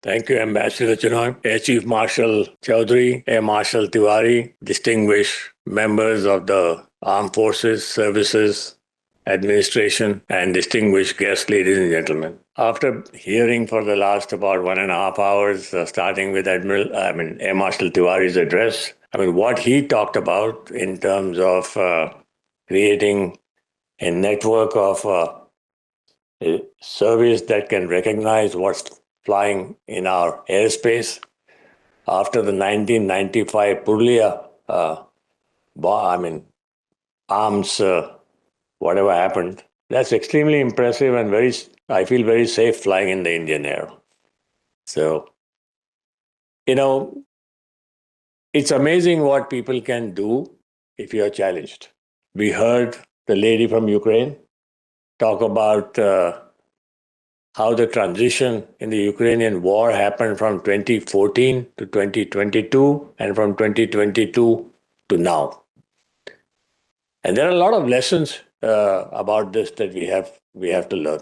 Thank you, Ambassador Chinoy, Air Chief Marshal Chaudhary, Air Marshal Tiwari, distinguished members of the Armed Forces, Services, Administration, and distinguished guests, ladies and gentlemen. After hearing for the last about 1.5 hours, starting with Air Marshal Tiwari's address, what he talked about in terms of creating a network of a service that can recognize what's flying in our airspace after the 1995 Purlia arms, whatever happened. That's extremely impressive and I feel very safe flying in the Indian air. So, it's amazing what people can do if you are challenged. We heard the lady from Ukraine talk about how the transition in the Ukrainian war happened from 2014 to 2022 and from 2022 to now. And there are a lot of lessons about this that we have to learn.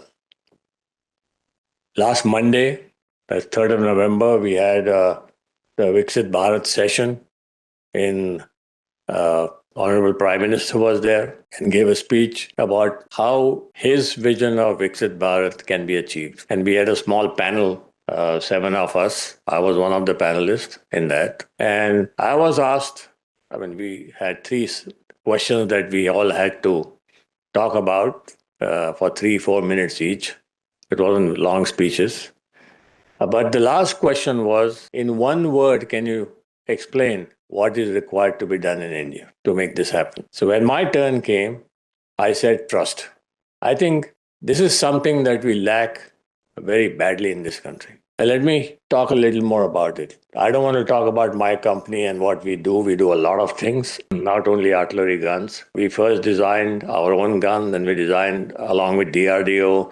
Last Monday, that's 3rd of November, we had the Viksit Bharat session in Honorable Prime Minister was there and gave a speech about how his vision of Viksit Bharat can be achieved. And we had a small panel, 7 of us. I was one of the panelists in that. And I was asked, we had 3 questions that we all had to talk about for 3-4 minutes each. It wasn't long speeches. But the last question was, in one word, can you explain what is required to be done in India to make this happen? So when my turn came, I said trust. I think this is something that we lack very badly in this country. And let me talk a little more about it. I don't want to talk about my company and what we do. We do a lot of things, not only artillery guns. We first designed our own gun, then we designed, along with DRDO,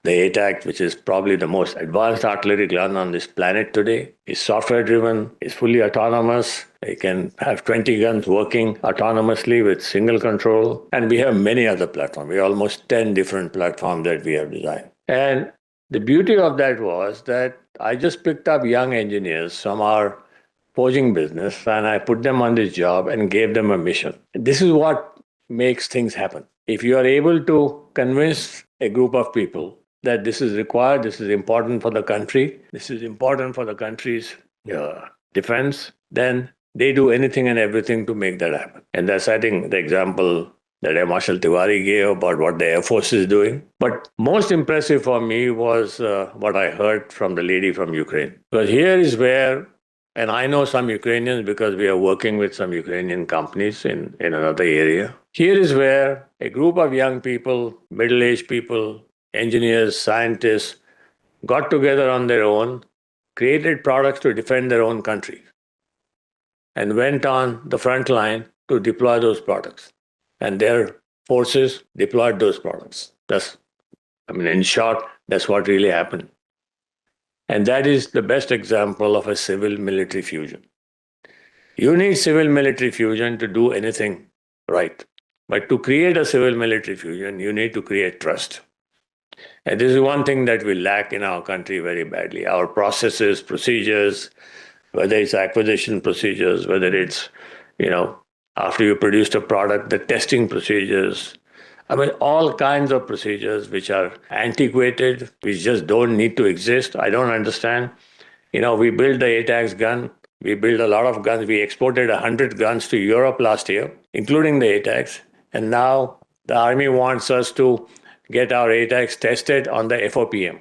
the ATAC, which is probably the most advanced artillery gun on this planet today. It's software driven, it's fully autonomous. It can have 20 guns working autonomously with single control. And we have many other platforms. We have almost 10 different platforms that we have designed. And the beauty of that was that I just picked up young engineers from our forging business and I put them on this job and gave them a mission. This is what makes things happen. If you are able to convince a group of people that this is required, this is important for the country, this is important for the country's defense, then they do anything and everything to make that happen. And that's, I think, the example that Air Marshal Tiwari gave about what the Air Force is doing. But most impressive for me was what I heard from the lady from Ukraine. Because here is where, and I know some Ukrainians because we are working with some Ukrainian companies in another area. Here is where a group of young people, middle-aged people, engineers, scientists, got together on their own, created products to defend their own country, and went on the front line to deploy those products. And their forces deployed those products. In short, that's what really happened. And that is the best example of a civil-military fusion. You need civil-military fusion to do anything right. But to create a civil-military fusion, you need to create trust. And this is one thing that we lack in our country very badly. Our processes, procedures, whether it's acquisition procedures, whether it's, after you produced a product, the testing procedures, all kinds of procedures which are antiquated, which just don't need to exist. I don't understand. We built the ATAX gun. We built a lot of guns. We exported 100 guns to Europe last year, including the ATAX. And now the Army wants us to get our ATAX tested on the FOPM.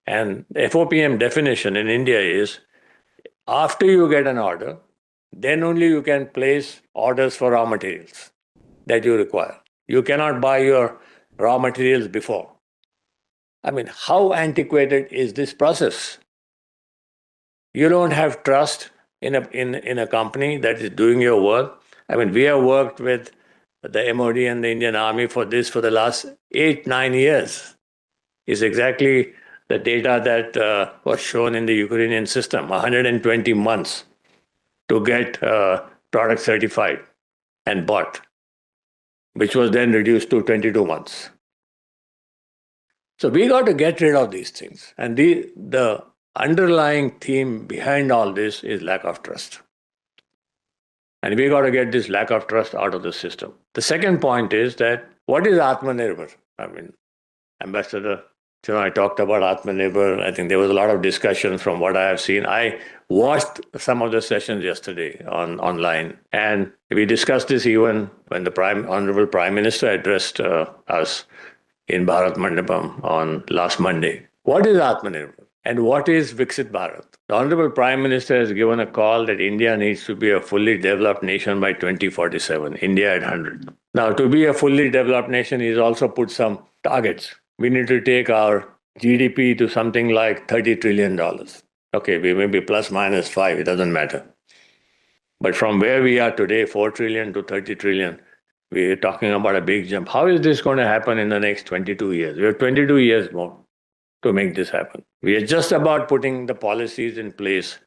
And the FOPM definition in India is, after you get an order, then only you can place orders for raw materials that you require. You cannot buy your raw materials before. How antiquated is this process? You don't have trust in a company that is doing your work. We have worked with the MOD and the Indian Army for the last 8-9 years. Is exactly the data that was shown in the Ukrainian system, 120 months to get product certified and bought, which was then reduced to 22 months. So we got to get rid of these things. And the underlying theme behind all this is lack of trust. And we got to get this lack of trust out of the system. The second point is that what is Atmanirbhar? I mean, Ambassador, I talked about Atmanirbhar. I think there was a lot of discussion from what I have seen. I watched some of the sessions yesterday online, and we discussed this even when the Honorable Prime Minister addressed us in Bharat Mandapam on last Monday. What is Atmanirbhar? And what is Viksit Bharat? The Honorable Prime Minister has given a call that India needs to be a fully developed nation by 2047, India at 100. Now, to be a fully developed nation, he's also put some targets. We need to take our GDP to something like $30 trillion. Okay, we may be plus minus 5, it doesn't matter. But from where we are today, 4 trillion to 30 trillion, we're talking about a big jump. How is this going to happen in the next 22 years? We have 22 years more to make this happen. We are just about putting the policies in place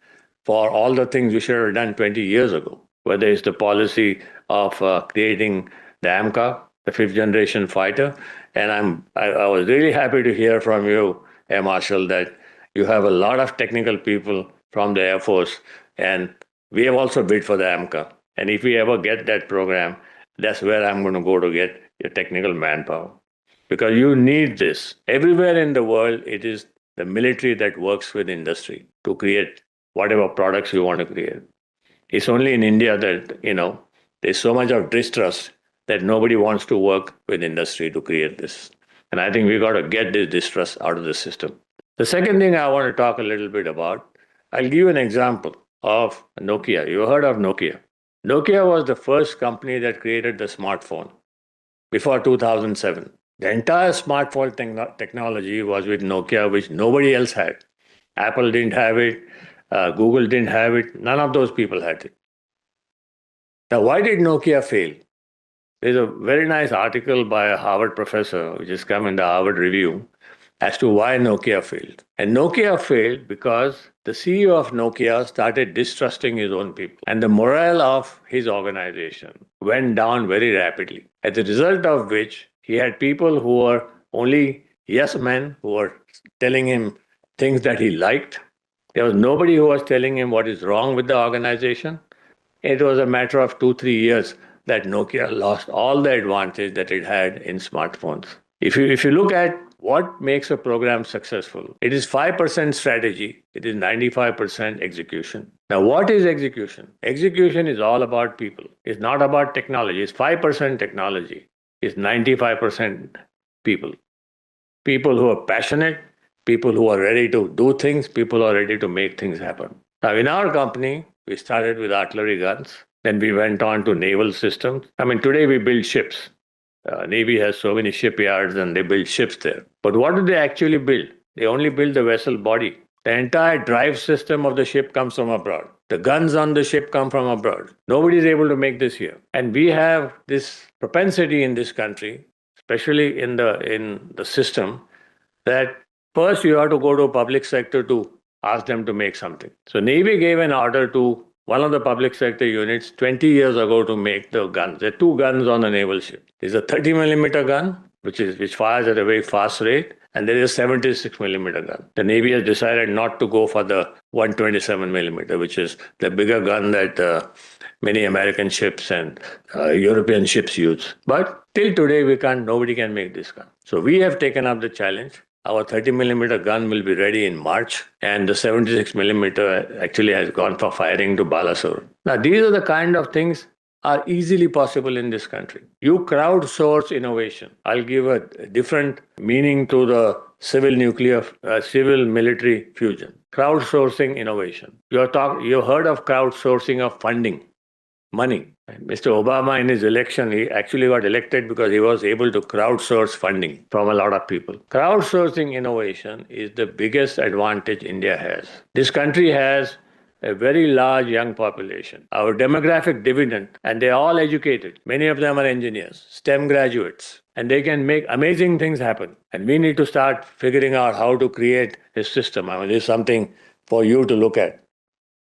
for all the things we should have done 20 years ago, whether it's the policy of creating the AMCA, the fifth generation fighter. And I was really happy to hear from you, Air Marshal, that you have a lot of technical people from the Air Force, and we have also bid for the AMCA. And if we ever get that program, that's where I'm going to go to get your technical manpower. Because you need this. Everywhere in the world, it is the military that works with industry to create whatever products you want to create. It's only in India that, there's so much of distrust that nobody wants to work with industry to create this. And I think we got to get this distrust out of the system. The second thing I want to talk a little bit about, I'll give you an example of Nokia. You heard of Nokia. Nokia was the first company that created the smartphone before 2007. The entire smartphone technology was with Nokia, which nobody else had. Apple didn't have it. Google didn't have it. None of those people had it. Now, why did Nokia fail? There's a very nice article by a Harvard professor, which has come in the Harvard Review, as to why Nokia failed. And Nokia failed because the CEO of Nokia started distrusting his own people. And the morale of his organization went down very rapidly. As a result of which, he had people who were only yes men who were telling him things that he liked. There was nobody who was telling him what is wrong with the organization. It was a matter of 2-3 years that Nokia lost all the advantage that it had in smartphones. If you look at what makes a program successful, it is 5% strategy, it is 95% execution. Now, what is execution? Execution is all about people. It's not about technology. It's 5% technology. It's 95% people. People who are passionate, people who are ready to do things, people who are ready to make things happen. Now, in our company, we started with artillery guns. Then we went on to naval systems. Today we build ships. Navy has so many shipyards and they build ships there. But what do they actually build? They only build the vessel body. The entire drive system of the ship comes from abroad. The guns on the ship come from abroad. Nobody is able to make this here. And we have this propensity in this country, especially in the system, that first you have to go to public sector to ask them to make something. So Navy gave an order to one of the public sector units 20 years ago to make the guns. There are 2 guns on a naval ship. There's a 30 millimeter gun, which fires at a very fast rate, and there is a 76 millimeter gun. The Navy has decided not to go for the 127 millimeter, which is the bigger gun that many American ships and European ships use. But till today, nobody can make this gun. So we have taken up the challenge. Our 30 millimeter gun will be ready in March, and the 76 millimeter actually has gone for firing to Balasore. Now, these are the kind of things are easily possible in this country. You crowdsource innovation. I'll give a different meaning to the civil military fusion. Crowdsourcing innovation. You heard of crowdsourcing of funding, money. Mr. Obama, in his election, he actually got elected because he was able to crowdsource funding from a lot of people. Crowdsourcing innovation is the biggest advantage India has. This country has a very large young population. Our demographic dividend, and they're all educated. Many of them are engineers, STEM graduates, and they can make amazing things happen. And we need to start figuring out how to create a system. This is something for you to look at.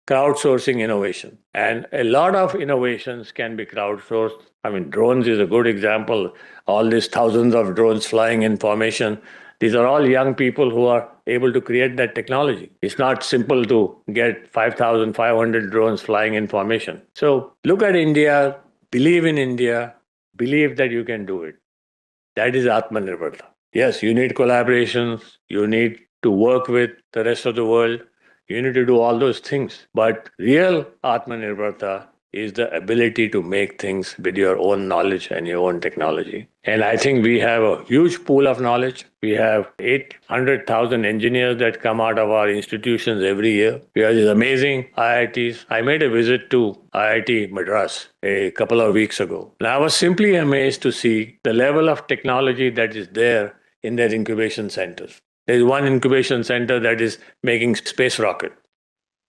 Crowdsourcing innovation. And a lot of innovations can be crowdsourced. Drones is a good example. All these thousands of drones flying in formation. These are all young people who are able to create that technology. It's not simple to get 5,500 drones flying in formation. So look at India, believe in India, believe that you can do it. That is Atmanirbharta. Yes, you need collaborations, you need to work with the rest of the world, you need to do all those things. But real Atmanirbharta is the ability to make things with your own knowledge and your own technology. And I think we have a huge pool of knowledge. We have 800,000 engineers that come out of our institutions every year. We have these amazing IITs. I made a visit to IIT Madras a couple of weeks ago. And I was simply amazed to see the level of technology that is there in their incubation centers. There's one incubation center that is making space rocket,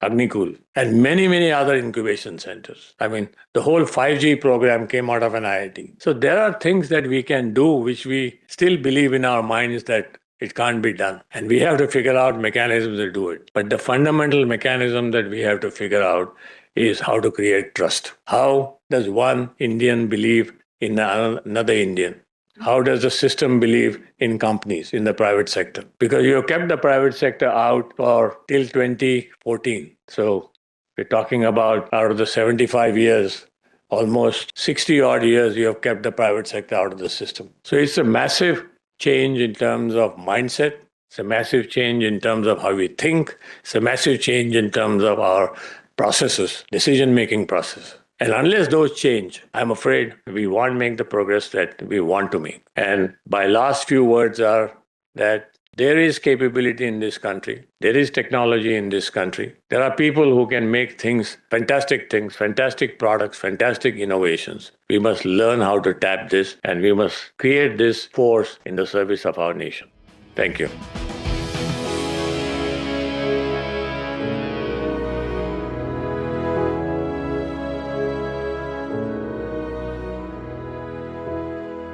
Agnikul, and many, many other incubation centers. I mean, the whole 5G program came out of an IIT. So there are things that we can do which we still believe in our minds that it can't be done. And we have to figure out mechanisms to do it. But the fundamental mechanism that we have to figure out is how to create trust. How does one Indian believe in another Indian? How does the system believe in companies in the private sector? Because you have kept the private sector out for till 2014. So we're talking about out of the 75 years, almost 60 odd years, you have kept the private sector out of the system. So it's a massive change in terms of mindset. It's a massive change in terms of how we think. It's a massive change in terms of our processes, decision-making process. And unless those change, I'm afraid we won't make the progress that we want to make. And my last few words are that there is capability in this country. There is technology in this country. There are people who can make things, fantastic products, fantastic innovations. We must learn how to tap this, and we must create this force in the service of our nation. Thank you.